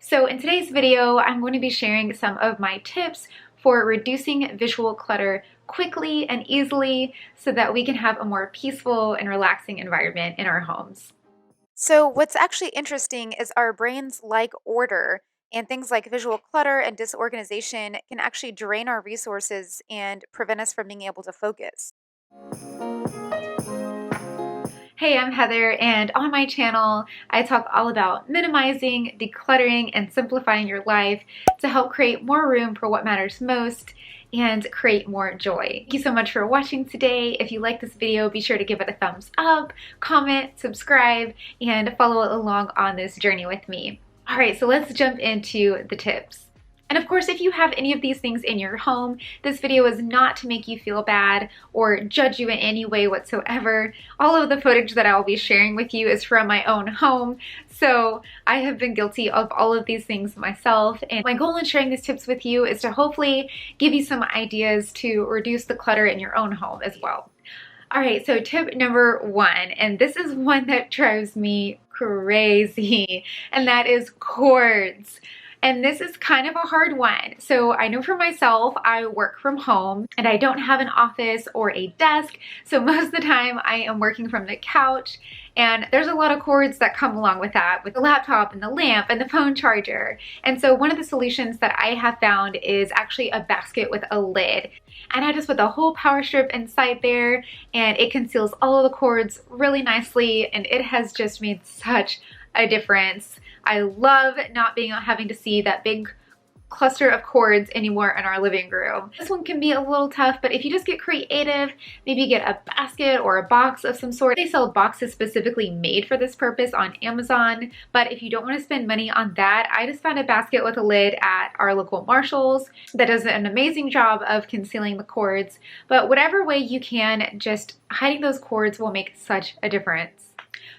So in today's video, I'm going to be sharing some of my tips for reducing visual clutter quickly and easily so that we can have a more peaceful and relaxing environment in our homes. So what's actually interesting is our brains like order, and things like visual clutter and disorganization can actually drain our resources and prevent us from being able to focus. Hey, I'm Heather, and on my channel, I talk all about minimizing, decluttering, and simplifying your life to help create more room for what matters most and create more joy. Thank you so much for watching today. If you like this video, be sure to give it a thumbs up, comment, subscribe, and follow along on this journey with me. All right, so let's jump into the tips. And of course, if you have any of these things in your home, this video is not to make you feel bad or judge you in any way whatsoever. All of the footage that I'll be sharing with you is from my own home, so I have been guilty of all of these things myself. And my goal in sharing these tips with you is to hopefully give you some ideas to reduce the clutter in your own home as well. All right, so tip number one, and this is one that drives me crazy, and that is cords. And this is kind of a hard one. So I know for myself, I work from home and I don't have an office or a desk. So most of the time I am working from the couch, and there's a lot of cords that come along with that, with the laptop and the lamp and the phone charger. And so one of the solutions that I have found is actually a basket with a lid. And I just put the whole power strip inside there, and it conceals all of the cords really nicely, and it has just made such a difference. I love not having to see that big cluster of cords anymore in our living room. This one can be a little tough, but if you just get creative, maybe get a basket or a box of some sort. They sell boxes specifically made for this purpose on Amazon, but if you don't want to spend money on that, I just found a basket with a lid at our local Marshalls that does an amazing job of concealing the cords. But whatever way you can, just hiding those cords will make such a difference.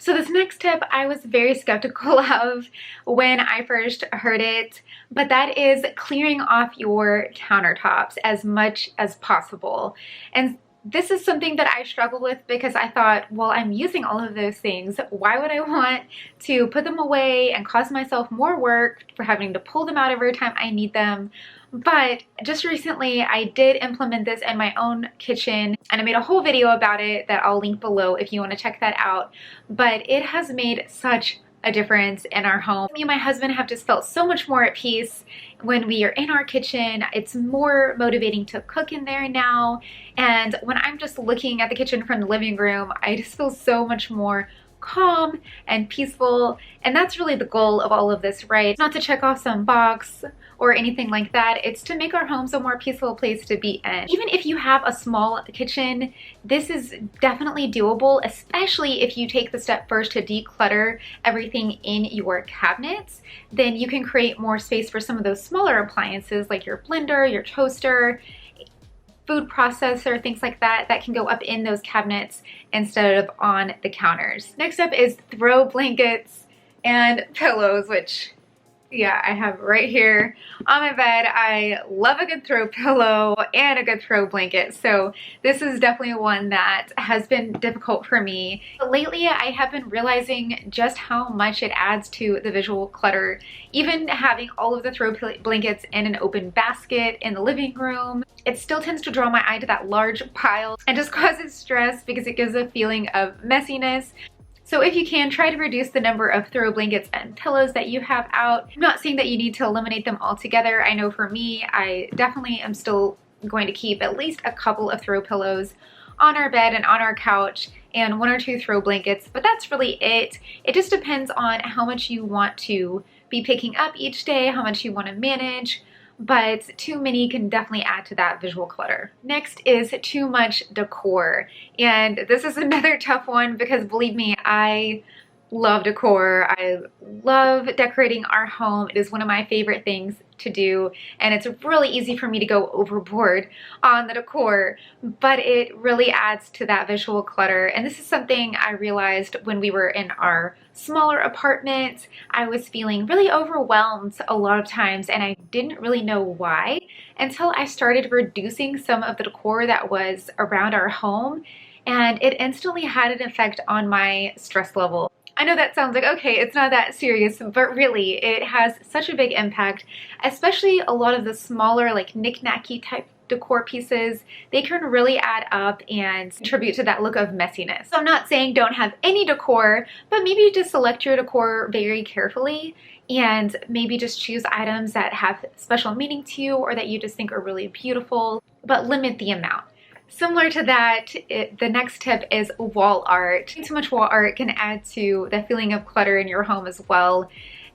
So this next tip I was very skeptical of when I first heard it, but that is clearing off your countertops as much as possible. And this is something that I struggle with because I thought, well, I'm using all of those things. Why would I want to put them away and cause myself more work for having to pull them out every time I need them? But just recently I did implement this in my own kitchen, and I made a whole video about it that I'll link below if you want to check that out. But it has made such a difference in our home. Me and my husband have just felt so much more at peace when we are in our kitchen. It's more motivating to cook in there now. And when I'm just looking at the kitchen from the living room, I just feel so much more calm and peaceful. And that's really the goal of all of this, right? Not to check off some box or anything like that. It's to make our homes a more peaceful place to be in. Even if you have a small kitchen, this is definitely doable, especially if you take the step first to declutter everything in your cabinets. Then you can create more space for some of those smaller appliances like your blender, your toaster, food processor, things like that, that can go up in those cabinets instead of on the counters. Next up is throw blankets and pillows, which yeah, I have right here on my bed. I love a good throw pillow and a good throw blanket. So this is definitely one that has been difficult for me. But lately, I have been realizing just how much it adds to the visual clutter. Even having all of the throw blankets in an open basket in the living room, it still tends to draw my eye to that large pile and just causes stress because it gives a feeling of messiness. So if you can, try to reduce the number of throw blankets and pillows that you have out. I'm not saying that you need to eliminate them altogether. I know for me, I definitely am still going to keep at least a couple of throw pillows on our bed and on our couch and one or two throw blankets, but that's really it. It just depends on how much you want to be picking up each day, how much you want to manage, but too many can definitely add to that visual clutter. Next is too much decor. And this is another tough one because believe me, I love decor. I love decorating our home. It is one of my favorite things to do, and it's really easy for me to go overboard on the decor, but it really adds to that visual clutter. And this is something I realized when we were in our smaller apartment. I was feeling really overwhelmed a lot of times, and I didn't really know why until I started reducing some of the decor that was around our home, and it instantly had an effect on my stress level. I know that sounds like, okay, it's not that serious, but really it has such a big impact, especially a lot of the smaller like knick-knacky type decor pieces. They can really add up and contribute to that look of messiness. So I'm not saying don't have any decor, but maybe just select your decor very carefully and maybe just choose items that have special meaning to you or that you just think are really beautiful, but limit the amount. Similar to that, the next tip is wall art. Too much wall art can add to the feeling of clutter in your home as well.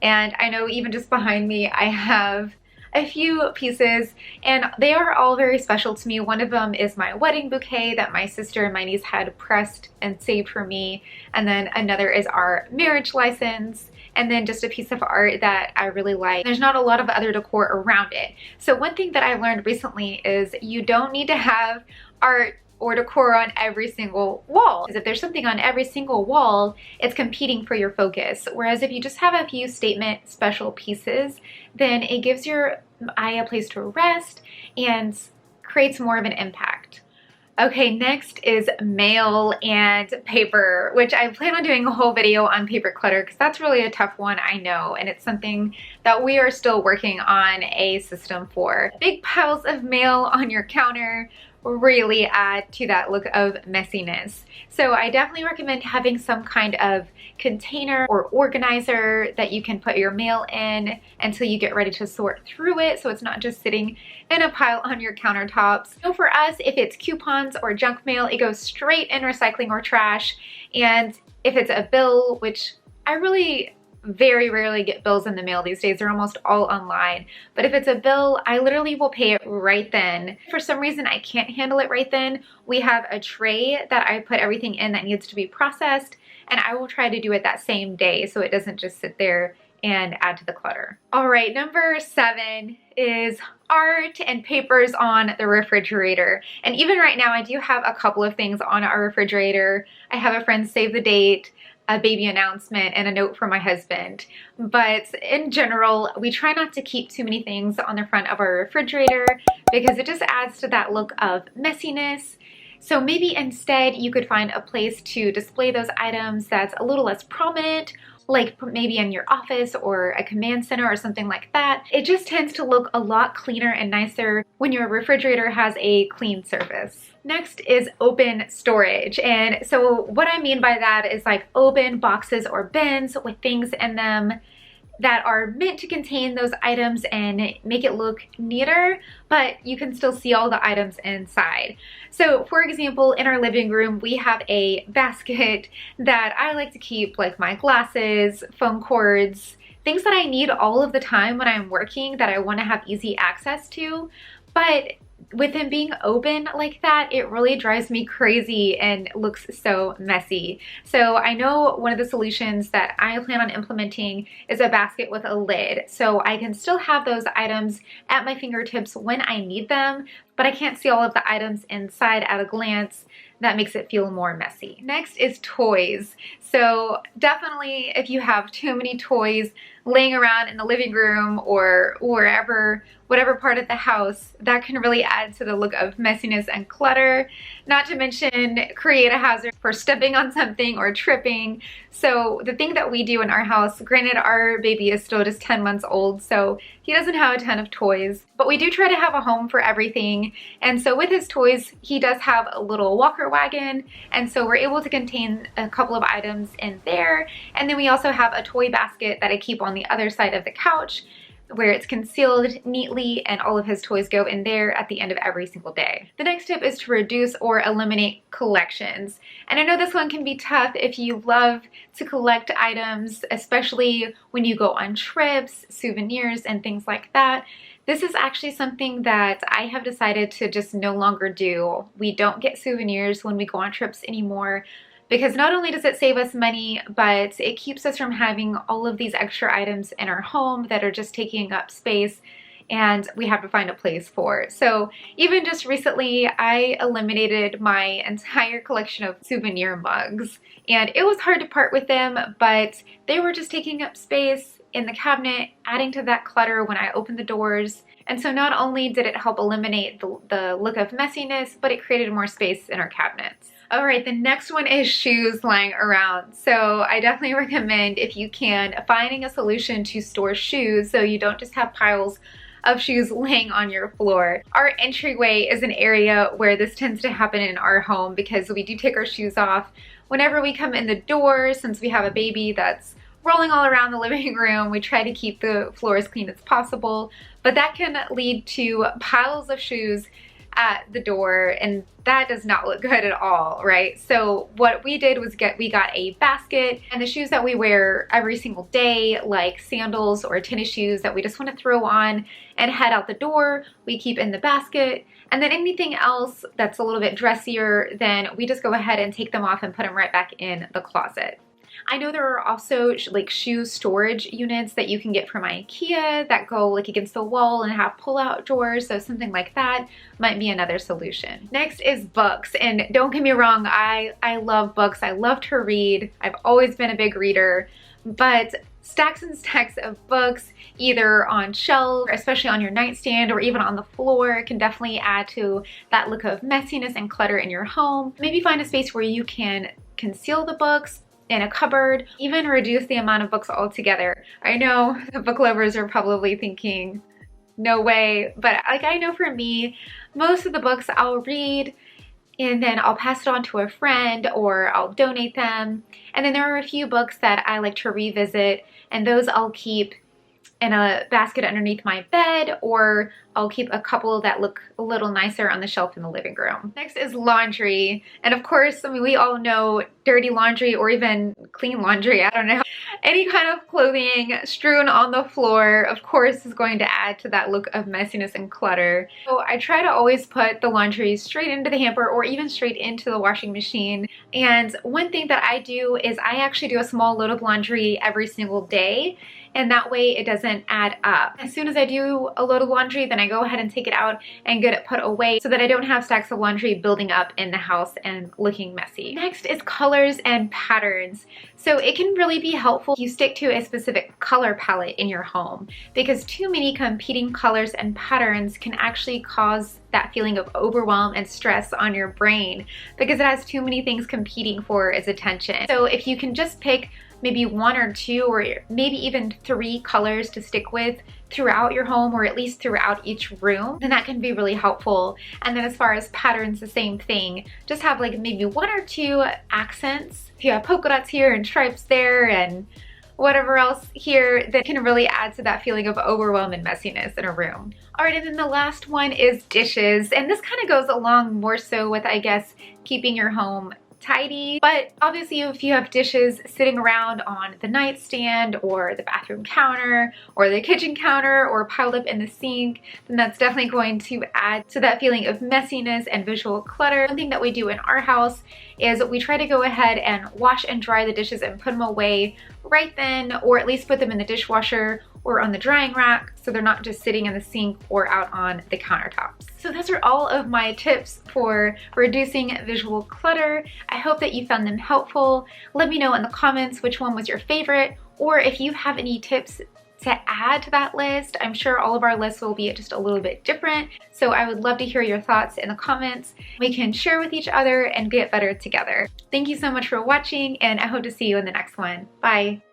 And I know even just behind me, I have a few pieces and they are all very special to me. One of them is my wedding bouquet that my sister and my niece had pressed and saved for me. And then another is our marriage license. And then just a piece of art that I really like. There's not a lot of other decor around it. So one thing that I've learned recently is you don't need to have art or decor on every single wall. Because if there's something on every single wall, it's competing for your focus. Whereas if you just have a few statement special pieces, then it gives your eye a place to rest and creates more of an impact. Okay, next is mail and paper, which I plan on doing a whole video on paper clutter because that's really a tough one, I know, and it's something that we are still working on a system for. Big piles of mail on your counter really add to that look of messiness. So I definitely recommend having some kind of container or organizer that you can put your mail in until you get ready to sort through it, so it's not just sitting in a pile on your countertops. So for us, if it's coupons or junk mail, it goes straight in recycling or trash. And if it's a bill, which I really very rarely get bills in the mail these days. They're almost all online. But if it's a bill, I literally will pay it right then. For some reason, I can't handle it right then. We have a tray that I put everything in that needs to be processed, and I will try to do it that same day so it doesn't just sit there and add to the clutter. All right, number 7 is art and papers on the refrigerator. And even right now, I do have a couple of things on our refrigerator. I have a friend save the date, a baby announcement, and a note from my husband. But in general, we try not to keep too many things on the front of our refrigerator because it just adds to that look of messiness. So maybe instead you could find a place to display those items that's a little less prominent, like maybe in your office or a command center or something like that. It just tends to look a lot cleaner and nicer when your refrigerator has a clean surface. Next is open storage. And so what I mean by that is like open boxes or bins with things in them that are meant to contain those items and make it look neater, but you can still see all the items inside. So for example, in our living room, we have a basket that I like to keep like my glasses, phone cords, things that I need all of the time when I'm working that I want to have easy access to. But with them being open like that, it really drives me crazy and looks so messy. So I know one of the solutions that I plan on implementing is a basket with a lid. So I can still have those items at my fingertips when I need them, but I can't see all of the items inside at a glance. That makes it feel more messy. Next is toys. So definitely if you have too many toys laying around in the living room or wherever, whatever part of the house, that can really add to the look of messiness and clutter. Not to mention create a hazard for stepping on something or tripping. So the thing that we do in our house, granted our baby is still just 10 months old, so he doesn't have a ton of toys, but we do try to have a home for everything. And so with his toys, he does have a little walker wagon, and so we're able to contain a couple of items in there. And then we also have a toy basket that I keep on the other side of the couch where it's concealed neatly and all of his toys go in there at the end of every single day. The next tip is to reduce or eliminate collections. And I know this one can be tough if you love to collect items, especially when you go on trips, souvenirs, and things like that. This is actually something that I have decided to just no longer do. We don't get souvenirs when we go on trips anymore, because not only does it save us money, but it keeps us from having all of these extra items in our home that are just taking up space and we have to find a place for. So even just recently, I eliminated my entire collection of souvenir mugs, and it was hard to part with them, but they were just taking up space in the cabinet, adding to that clutter when I opened the doors. And so not only did it help eliminate the look of messiness, but it created more space in our cabinets. All right, the next one is shoes lying around. So I definitely recommend, if you can, finding a solution to store shoes so you don't just have piles of shoes laying on your floor. Our entryway is an area where this tends to happen in our home because we do take our shoes off whenever we come in the door. Since we have a baby that's rolling all around the living room, we try to keep the floor as clean as possible, but that can lead to piles of shoes at the door, and that does not look good at all, right? So what we did was we got a basket, and the shoes that we wear every single day, like sandals or tennis shoes that we just want to throw on and head out the door, we keep in the basket. And then anything else that's a little bit dressier, then we just go ahead and take them off and put them right back in the closet. I know there are also like shoe storage units that you can get from IKEA that go like against the wall and have pull-out drawers, so something like that might be another solution. Next is books, and don't get me wrong, I love books. I love to read. I've always been a big reader, but stacks and stacks of books either on shelves, especially on your nightstand, or even on the floor can definitely add to that look of messiness and clutter in your home. Maybe find a space where you can conceal the books in a cupboard, even reduce the amount of books altogether. I know the book lovers are probably thinking, no way, but like I know for me, most of the books I'll read and then I'll pass it on to a friend or I'll donate them. And then there are a few books that I like to revisit, and those I'll keep in a basket underneath my bed, or I'll keep a couple that look a little nicer on the shelf in the living room. Next is laundry. And of course, I mean, we all know dirty laundry or even clean laundry, I don't know. Any kind of clothing strewn on the floor, of course, is going to add to that look of messiness and clutter. So I try to always put the laundry straight into the hamper or even straight into the washing machine. And one thing that I do is I actually do a small load of laundry every single day, and that way it doesn't add up. As soon as I do a load of laundry, then I go ahead and take it out and get it put away so that I don't have stacks of laundry building up in the house and looking messy. Next is colors and patterns. So it can really be helpful if you stick to a specific color palette in your home, because too many competing colors and patterns can actually cause that feeling of overwhelm and stress on your brain because it has too many things competing for its attention. So if you can just pick maybe one or two or maybe even 3 colors to stick with throughout your home, or at least throughout each room, then that can be really helpful. And then as far as patterns, the same thing. Just have like maybe 1 or 2 accents. If you have polka dots here and stripes there and whatever else here, that can really add to that feeling of overwhelm and messiness in a room. All right, and then the last one is dishes. And this kind of goes along more so with, I guess, keeping your home tidy. But obviously if you have dishes sitting around on the nightstand or the bathroom counter or the kitchen counter or piled up in the sink, then that's definitely going to add to that feeling of messiness and visual clutter. One thing that we do in our house is we try to go ahead and wash and dry the dishes and put them away right then, or at least put them in the dishwasher or on the drying rack so they're not just sitting in the sink or out on the countertops. So those are all of my tips for reducing visual clutter. I hope that you found them helpful. Let me know in the comments which one was your favorite, or if you have any tips to add to that list. I'm sure all of our lists will be just a little bit different, so I would love to hear your thoughts in the comments. We can share with each other and get better together. Thank you so much for watching, and I hope to see you in the next one. Bye!